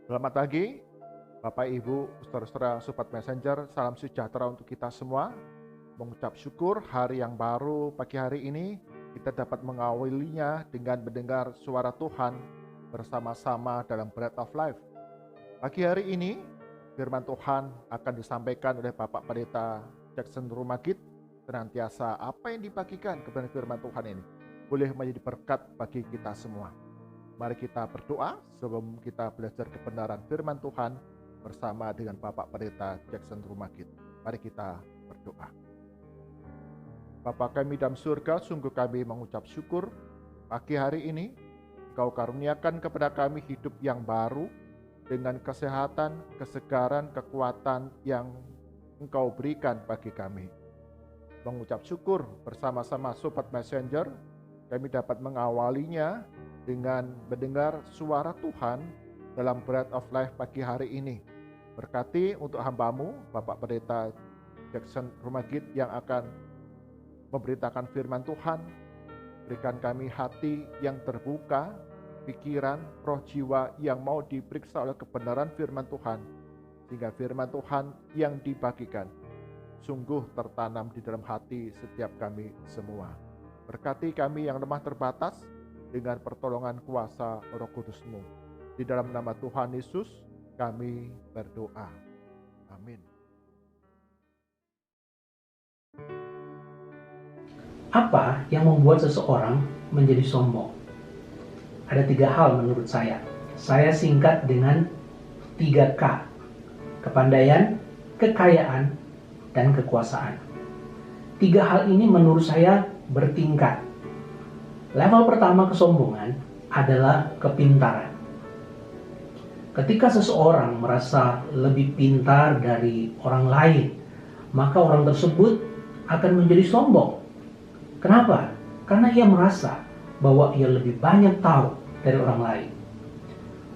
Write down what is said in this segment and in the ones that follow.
Selamat pagi, Bapak Ibu, saudara-saudara Sobat Messenger, salam sejahtera untuk kita semua. Mengucap syukur hari yang baru pagi hari ini, kita dapat mengawalinya dengan mendengar suara Tuhan bersama-sama dalam Bread of Life. Pagi hari ini, firman Tuhan akan disampaikan oleh Bapak Pendeta Jackson Rumagit. Senantiasa apa yang dibagikan kepada firman Tuhan ini boleh menjadi berkat bagi kita semua. Mari kita berdoa sebelum kita belajar kebenaran firman Tuhan bersama dengan Bapak Pendeta Jackson Rumagit. Mari kita berdoa. Bapa kami dalam surga, sungguh kami mengucap syukur pagi hari ini Engkau karuniakan kepada kami hidup yang baru dengan kesehatan, kesegaran, kekuatan yang Engkau berikan bagi kami. Mengucap syukur bersama-sama Sobat Messenger, kami dapat mengawalinya dengan mendengar suara Tuhan dalam Bread of Life pagi hari ini. Berkati untuk hamba-Mu, Bapak Pendeta Jackson Rumagit yang akan memberitakan firman Tuhan. Berikan kami hati yang terbuka, pikiran, roh jiwa yang mau diperiksa oleh kebenaran firman Tuhan, sehingga firman Tuhan yang dibagikan sungguh tertanam di dalam hati setiap kami semua. Berkati kami yang lemah terbatas dengan pertolongan kuasa Roh Kudus-Mu. Di dalam nama Tuhan Yesus kami berdoa. Amin. Apa yang membuat seseorang menjadi sombong? Ada 3 hal menurut saya. Saya singkat dengan 3K. Kepandaian, kekayaan, dan kekuasaan. 3 hal ini menurut saya bertingkat. Level pertama kesombongan adalah kepintaran. Ketika seseorang merasa lebih pintar dari orang lain, maka orang tersebut akan menjadi sombong. Kenapa? Karena ia merasa bahwa ia lebih banyak tahu dari orang lain.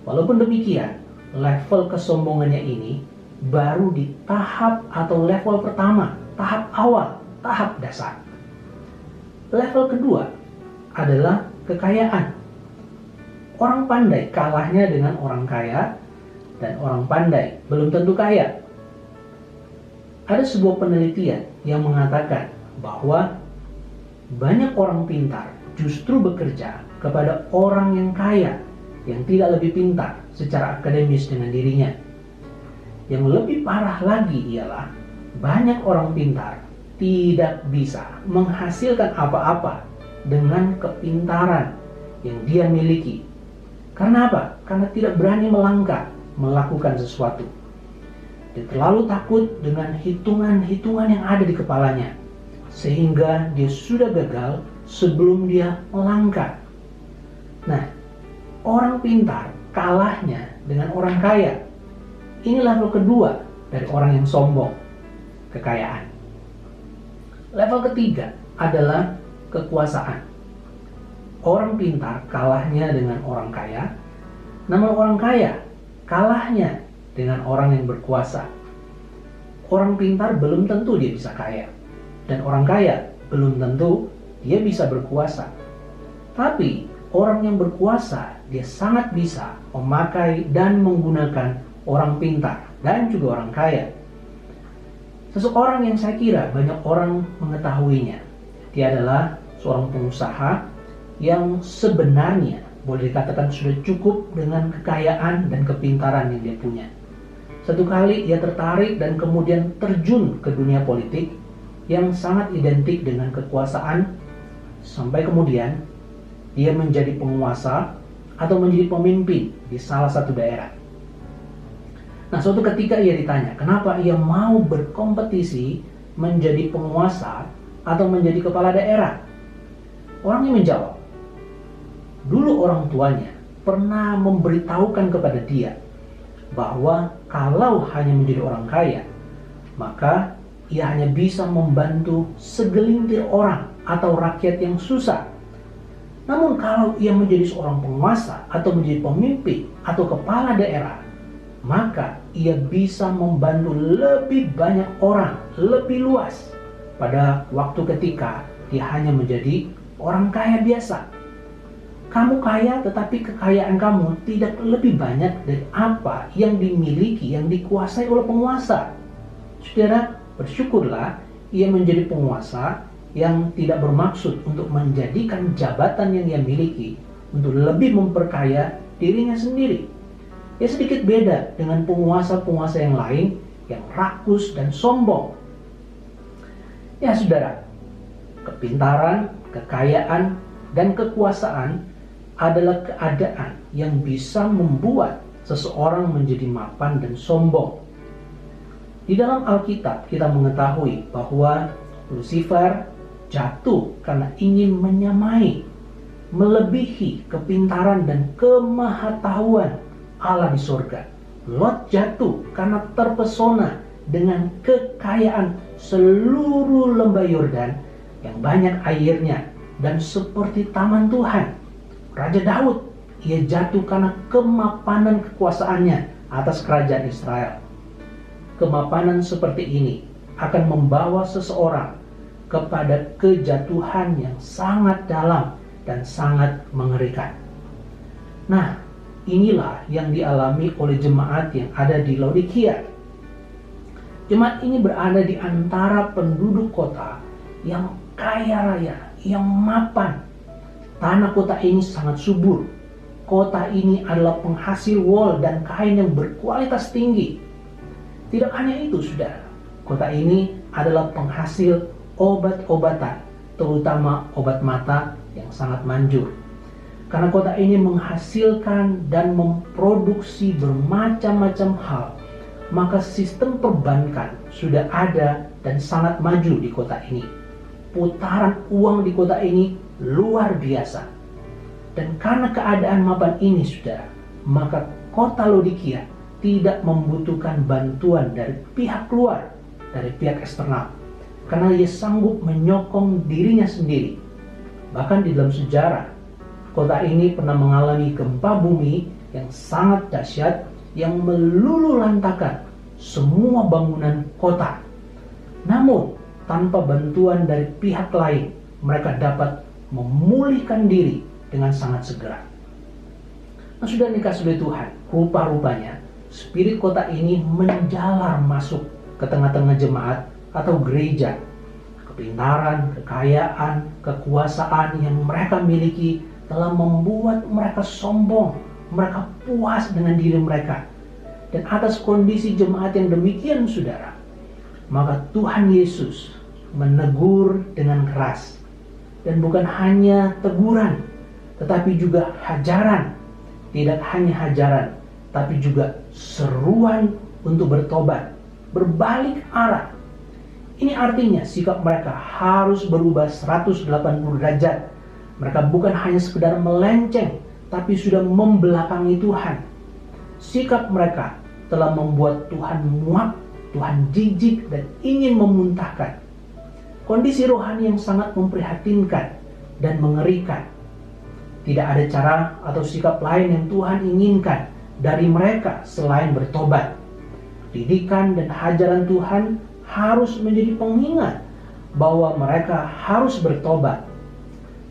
Walaupun demikian, level kesombongannya ini baru di tahap atau level pertama, tahap awal, tahap dasar. Level kedua adalah kekayaan. Orang pandai kalahnya dengan orang kaya, dan orang pandai belum tentu kaya. Ada sebuah penelitian yang mengatakan bahwa banyak orang pintar justru bekerja kepada orang yang kaya, yang tidak lebih pintar secara akademis dengan dirinya. Yang lebih parah lagi ialah banyak orang pintar tidak bisa menghasilkan apa-apa dengan kepintaran yang dia miliki. Karena apa? Karena tidak berani melangkah, melakukan sesuatu. Dia terlalu takut dengan hitungan-hitungan yang ada di kepalanya, sehingga dia sudah gagal sebelum dia melangkah. Nah, orang pintar kalahnya dengan orang kaya. Ini level kedua dari orang yang sombong, kekayaan. Level ketiga adalah kekuasaan. Orang pintar kalahnya dengan orang kaya, namun orang kaya kalahnya dengan orang yang berkuasa. Orang pintar belum tentu dia bisa kaya, dan orang kaya belum tentu dia bisa berkuasa. Tapi orang yang berkuasa, dia sangat bisa memakai dan menggunakan orang pintar dan juga orang kaya. Seseorang yang saya kira banyak orang mengetahuinya, dia adalah seorang pengusaha yang sebenarnya boleh dikatakan sudah cukup dengan kekayaan dan kepintaran yang dia punya. Satu kali ia tertarik dan kemudian terjun ke dunia politik yang sangat identik dengan kekuasaan, sampai kemudian dia menjadi penguasa atau menjadi pemimpin di salah satu daerah. Nah, suatu ketika ia ditanya, kenapa ia mau berkompetisi menjadi penguasa atau menjadi kepala daerah? Orangnya menjawab, dulu orang tuanya pernah memberitahukan kepada dia bahwa kalau hanya menjadi orang kaya, maka ia hanya bisa membantu segelintir orang atau rakyat yang susah. Namun kalau ia menjadi seorang penguasa atau menjadi pemimpin atau kepala daerah, maka ia bisa membantu lebih banyak orang, lebih luas pada waktu ketika dia hanya menjadi orang kaya biasa. Kamu kaya, tetapi kekayaan kamu tidak lebih banyak dari apa yang dimiliki, yang dikuasai oleh penguasa. Saudara, bersyukurlah ia menjadi penguasa yang tidak bermaksud untuk menjadikan jabatan yang ia miliki untuk lebih memperkaya dirinya sendiri. Ya, sedikit beda dengan penguasa-penguasa yang lain yang rakus dan sombong. Ya saudara, kepintaran, kekayaan, dan kekuasaan adalah keadaan yang bisa membuat seseorang menjadi mapan dan sombong. Di dalam Alkitab kita mengetahui bahwa Lucifer jatuh karena ingin menyamai, melebihi kepintaran dan kemahatauan Allah di surga. Lot jatuh karena terpesona dengan kekayaan seluruh lembah Yordan yang banyak airnya dan seperti taman Tuhan. Raja Daud, ia jatuh karena kemapanan kekuasaannya atas kerajaan Israel. Kemapanan seperti ini akan membawa seseorang kepada kejatuhan yang sangat dalam dan sangat mengerikan. Nah, inilah yang dialami oleh jemaat yang ada di Laodikia. Jemaat ini berada di antara penduduk kota yang kaya raya, yang mapan. Tanah kota ini sangat subur. Kota ini adalah penghasil wol dan kain yang berkualitas tinggi. Tidak hanya itu, saudara. Kota ini adalah penghasil obat-obatan, terutama obat mata yang sangat manjur. Karena kota ini menghasilkan dan memproduksi bermacam-macam hal, maka sistem perbankan sudah ada dan sangat maju di kota ini. Putaran uang di kota ini luar biasa. Dan karena keadaan mapan ini, saudara, maka kota Laodikia tidak membutuhkan bantuan dari pihak luar, dari pihak eksternal, karena ia sanggup menyokong dirinya sendiri. Bahkan di dalam sejarah, kota ini pernah mengalami gempa bumi yang sangat dahsyat yang meluluhlantakkan semua bangunan kota. Namun, tanpa bantuan dari pihak lain, mereka dapat memulihkan diri dengan sangat segera. Nah, sudah dikasih oleh Tuhan, rupa-rupanya spirit kota ini menjalar masuk ke tengah-tengah jemaat atau gereja. Kepintaran, kekayaan, kekuasaan yang mereka miliki telah membuat mereka sombong, mereka puas dengan diri mereka. Dan atas kondisi jemaat yang demikian, saudara, maka Tuhan Yesus menegur dengan keras. Dan bukan hanya teguran, tetapi juga hajaran. Tidak hanya hajaran, tapi juga seruan untuk bertobat, berbalik arah. Ini artinya sikap mereka harus berubah 180 derajat. Mereka bukan hanya sekedar melenceng, tapi sudah membelakangi Tuhan. Sikap mereka telah membuat Tuhan muak, Tuhan jijik dan ingin memuntahkan. Kondisi rohani yang sangat memprihatinkan dan mengerikan. Tidak ada cara atau sikap lain yang Tuhan inginkan dari mereka selain bertobat. Didikan dan hajaran Tuhan harus menjadi pengingat bahwa mereka harus bertobat.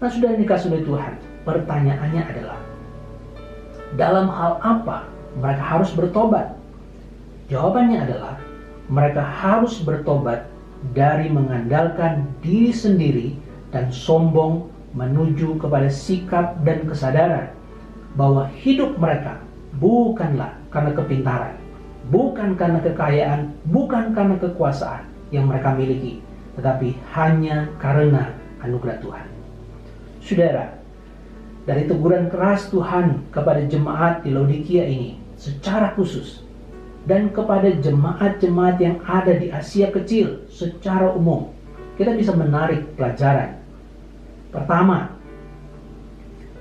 Nah, sudah dikasih oleh Tuhan, pertanyaannya adalah, dalam hal apa mereka harus bertobat? Jawabannya adalah, mereka harus bertobat dari mengandalkan diri sendiri dan sombong menuju kepada sikap dan kesadaran bahwa hidup mereka bukanlah karena kepintaran, bukan karena kekayaan, bukan karena kekuasaan yang mereka miliki, tetapi hanya karena anugerah Tuhan. Saudara, dari teguran keras Tuhan kepada jemaat di Laodikia ini secara khusus, dan kepada jemaat-jemaat yang ada di Asia Kecil secara umum, kita bisa menarik pelajaran. Pertama,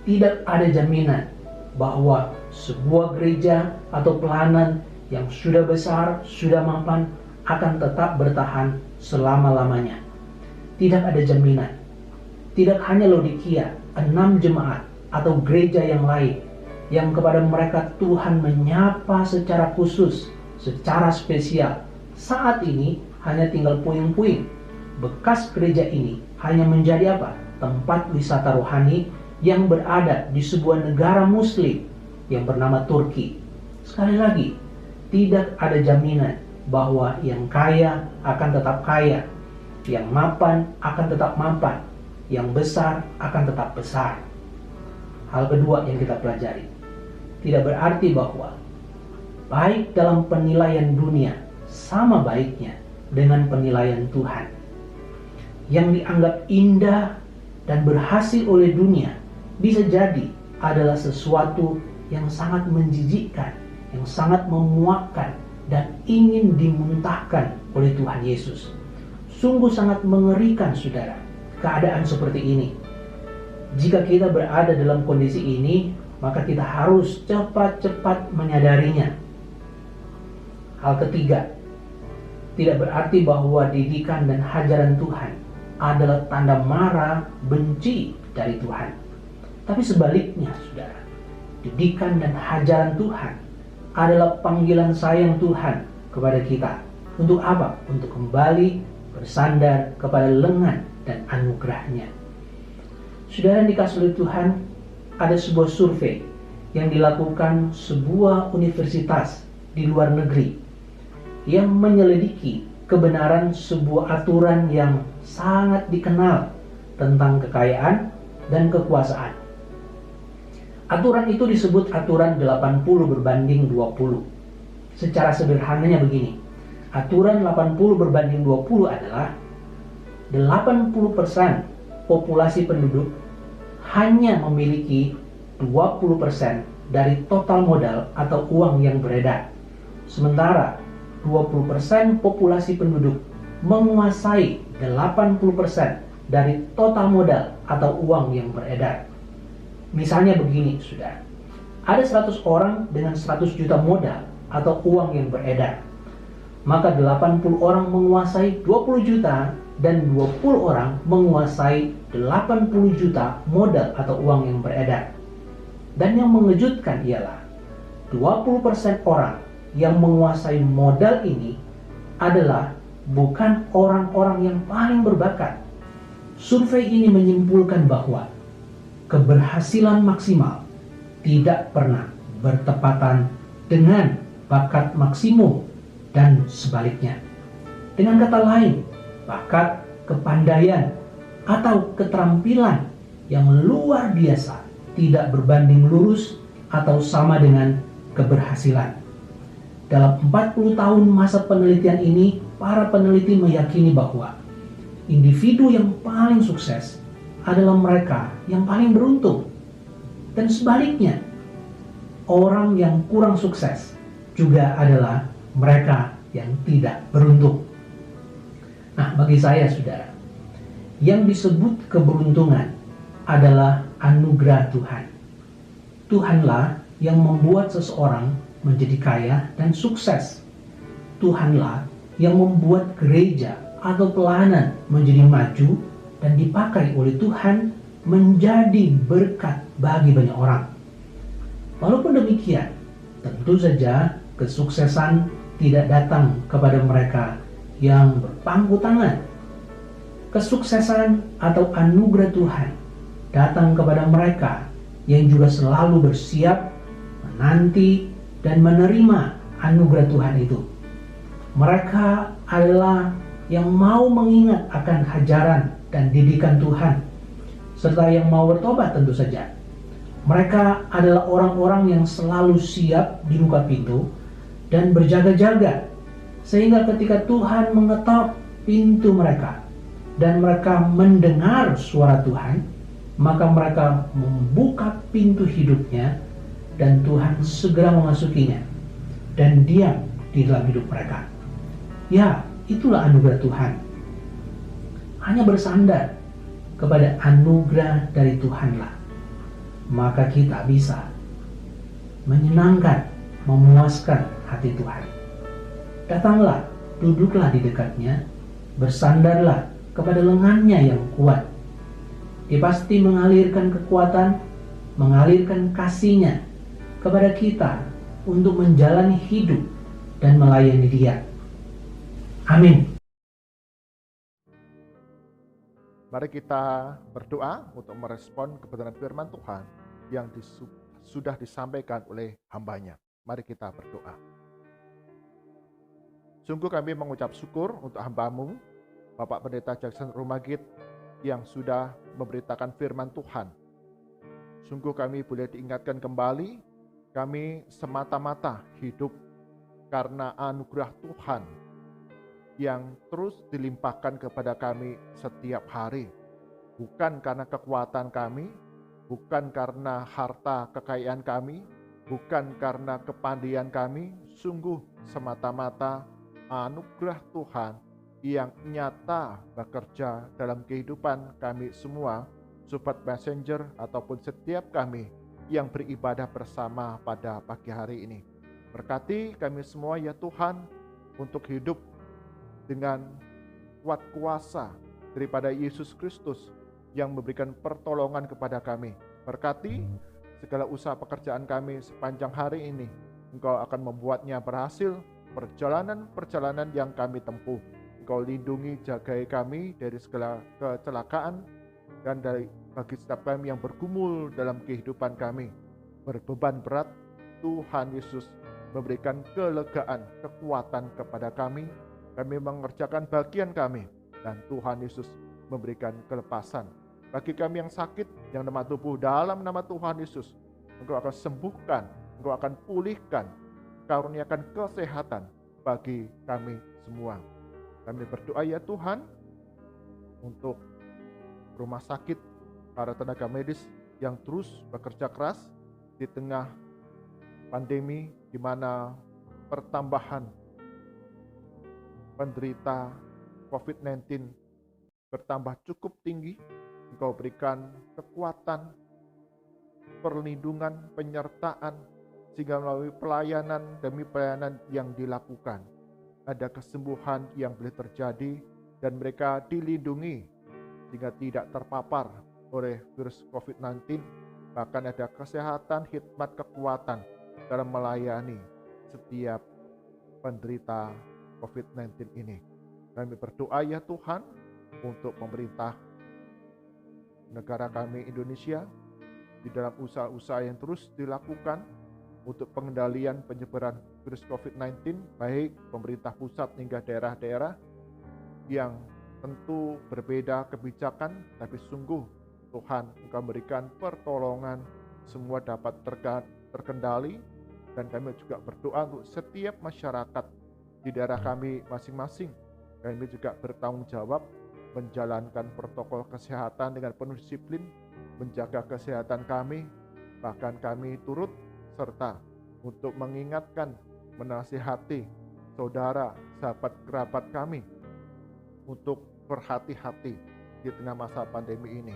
tidak ada jaminan bahwa sebuah gereja atau pelayanan yang sudah besar, sudah mapan, akan tetap bertahan selama-lamanya. Tidak ada jaminan. Tidak hanya Laodikia, 6 jemaat atau gereja yang lain yang kepada mereka Tuhan menyapa secara khusus, secara spesial. Saat ini hanya tinggal puing-puing. Bekas gereja ini hanya menjadi apa? Tempat wisata rohani yang berada di sebuah negara muslim yang bernama Turki. Sekali lagi, tidak ada jaminan bahwa yang kaya akan tetap kaya, yang mapan akan tetap mapan, yang besar akan tetap besar. Hal kedua yang kita pelajari, tidak berarti bahwa baik dalam penilaian dunia sama baiknya dengan penilaian Tuhan. Yang dianggap indah dan berhasil oleh dunia bisa jadi adalah sesuatu yang sangat menjijikkan, yang sangat memuakkan dan ingin dimuntahkan oleh Tuhan Yesus. Sungguh sangat mengerikan, saudara, keadaan seperti ini. Jika kita berada dalam kondisi ini, maka kita harus cepat-cepat menyadarinya. Hal ketiga, tidak berarti bahwa didikan dan hajaran Tuhan adalah tanda marah, benci dari Tuhan. Tapi sebaliknya, saudara, didikan dan hajaran Tuhan adalah panggilan sayang Tuhan kepada kita. Untuk apa? Untuk kembali bersandar kepada lengan dan anugerahnya. Saudara yang dikasihi oleh Tuhan, ada sebuah survei yang dilakukan sebuah universitas di luar negeri yang menyelidiki kebenaran sebuah aturan yang sangat dikenal tentang kekayaan dan kekuasaan. Aturan itu disebut aturan 80 berbanding 20. Secara sederhananya begini, aturan 80 berbanding 20 adalah 80% populasi penduduk hanya memiliki 20% dari total modal atau uang yang beredar. Sementara 20% populasi penduduk menguasai 80% dari total modal atau uang yang beredar. Misalnya begini, saudara. Ada 100 orang dengan 100 juta modal atau uang yang beredar. Maka 80 orang menguasai 20 juta dan 20 orang menguasai 80 juta modal atau uang yang beredar. Dan yang mengejutkan ialah 20% orang yang menguasai modal ini adalah bukan orang-orang yang paling berbakat. Survei ini menyimpulkan bahwa keberhasilan maksimal tidak pernah bertepatan dengan bakat maksimum dan sebaliknya. Dengan kata lain, bakat, kepandaian, atau keterampilan yang luar biasa tidak berbanding lurus atau sama dengan keberhasilan. Dalam 40 tahun masa penelitian ini, para peneliti meyakini bahwa individu yang paling sukses adalah mereka yang paling beruntung. Dan sebaliknya, orang yang kurang sukses juga adalah mereka yang tidak beruntung. Nah, bagi saya, saudara, yang disebut keberuntungan adalah anugerah Tuhan. Tuhanlah yang membuat seseorang menjadi kaya dan sukses. Tuhanlah yang membuat gereja atau pelayanan menjadi maju dan dipakai oleh Tuhan menjadi berkat bagi banyak orang. Walaupun demikian, tentu saja kesuksesan tidak datang kepada mereka yang berpangku tangan. Kesuksesan atau anugerah Tuhan datang kepada mereka yang juga selalu bersiap menanti dan menerima anugerah Tuhan itu. Mereka adalah yang mau mengingat akan hajaran dan didikan Tuhan, serta yang mau bertobat tentu saja. Mereka adalah orang-orang yang selalu siap di muka pintu dan berjaga-jaga, sehingga ketika Tuhan mengetok pintu mereka dan mereka mendengar suara Tuhan, maka mereka membuka pintu hidupnya dan Tuhan segera memasukinya dan diam di dalam hidup mereka. Ya, itulah anugerah Tuhan. Hanya bersandar kepada anugerah dari Tuhanlah, maka kita bisa menyenangkan, memuaskan hati Tuhan. Datanglah, duduklah di dekatnya, bersandarlah kepada lengannya yang kuat. Dia pasti mengalirkan kekuatan, mengalirkan kasih-Nya kepada kita untuk menjalani hidup dan melayani Dia. Amin. Mari kita berdoa untuk merespon kebenaran firman Tuhan yang sudah disampaikan oleh hamba-Nya. Mari kita berdoa. Sungguh kami mengucap syukur untuk hamba-Mu, Bapak Pendeta Jackson Rumagit, yang sudah memberitakan firman Tuhan. Sungguh kami boleh diingatkan kembali, kami semata-mata hidup karena anugerah Tuhan yang terus dilimpahkan kepada kami setiap hari. Bukan karena kekuatan kami, bukan karena harta kekayaan kami, bukan karena kepandaian kami, sungguh semata-mata anugerah Tuhan yang nyata bekerja dalam kehidupan kami semua, Sobat Messenger ataupun setiap kami yang beribadah bersama pada pagi hari ini. Berkati kami semua ya Tuhan, untuk hidup dengan kuat kuasa daripada Yesus Kristus yang memberikan pertolongan kepada kami. Berkati segala usaha pekerjaan kami sepanjang hari ini. Engkau akan membuatnya berhasil, perjalanan-perjalanan yang kami tempuh. Engkau lindungi, jagai kami dari segala kecelakaan dan bagi setiap kami yang bergumul dalam kehidupan kami berbeban berat, Tuhan Yesus memberikan kelegaan, kekuatan kepada kami. Kami mengerjakan bagian kami dan Tuhan Yesus memberikan kelepasan. Bagi kami yang sakit, yang lemah tubuh, dalam nama Tuhan Yesus, Engkau akan sembuhkan, Engkau akan pulihkan, karuniakan kesehatan bagi kami semua. Kami berdoa ya Tuhan untuk rumah sakit, para tenaga medis yang terus bekerja keras di tengah pandemi, di mana pertambahan penderita COVID-19 bertambah cukup tinggi. Engkau berikan kekuatan, perlindungan, penyertaan, sehingga melalui pelayanan demi pelayanan yang dilakukan, ada kesembuhan yang boleh terjadi dan mereka dilindungi sehingga tidak terpapar oleh virus COVID-19. Bahkan ada kesehatan, hikmat, kekuatan dalam melayani setiap penderita COVID-19 ini. Kami berdoa ya Tuhan untuk pemerintah negara kami Indonesia di dalam usaha-usaha yang terus dilakukan untuk pengendalian penyebaran virus COVID-19, baik pemerintah pusat hingga daerah-daerah yang tentu berbeda kebijakan, tapi sungguh Tuhan Engkau memberikan pertolongan, semua dapat terkendali. Dan kami juga berdoa untuk setiap masyarakat di daerah kami masing-masing. Kami juga bertanggung jawab menjalankan protokol kesehatan dengan penuh disiplin, menjaga kesehatan kami, bahkan kami turut serta untuk mengingatkan, menasihati saudara, sahabat, kerabat kami untuk berhati-hati di tengah masa pandemi ini.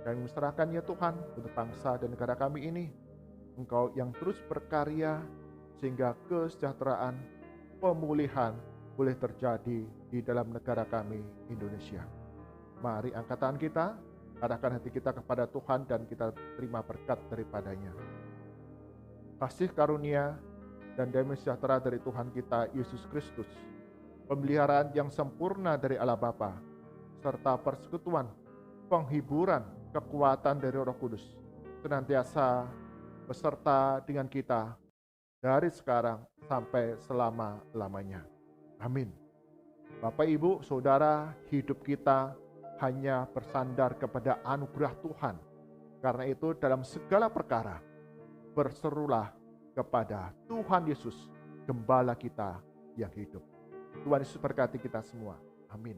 Kami serahkan ya Tuhan untuk bangsa dan negara kami ini. Engkau yang terus berkarya sehingga kesejahteraan, pemulihan boleh terjadi di dalam negara kami Indonesia. Mari angkat tangan kita, arahkan hati kita kepada Tuhan dan kita terima berkat daripadanya. Kasih karunia dan damai sejahtera dari Tuhan kita Yesus Kristus, pemeliharaan yang sempurna dari Allah Bapa, serta persekutuan, penghiburan, kekuatan dari Roh Kudus senantiasa beserta dengan kita dari sekarang sampai selama-lamanya. Amin. Bapak, Ibu, Saudara, hidup kita hanya bersandar kepada anugerah Tuhan. Karena itu dalam segala perkara berserulah kepada Tuhan Yesus, Gembala kita yang hidup. Tuhan Yesus berkati kita semua. Amin.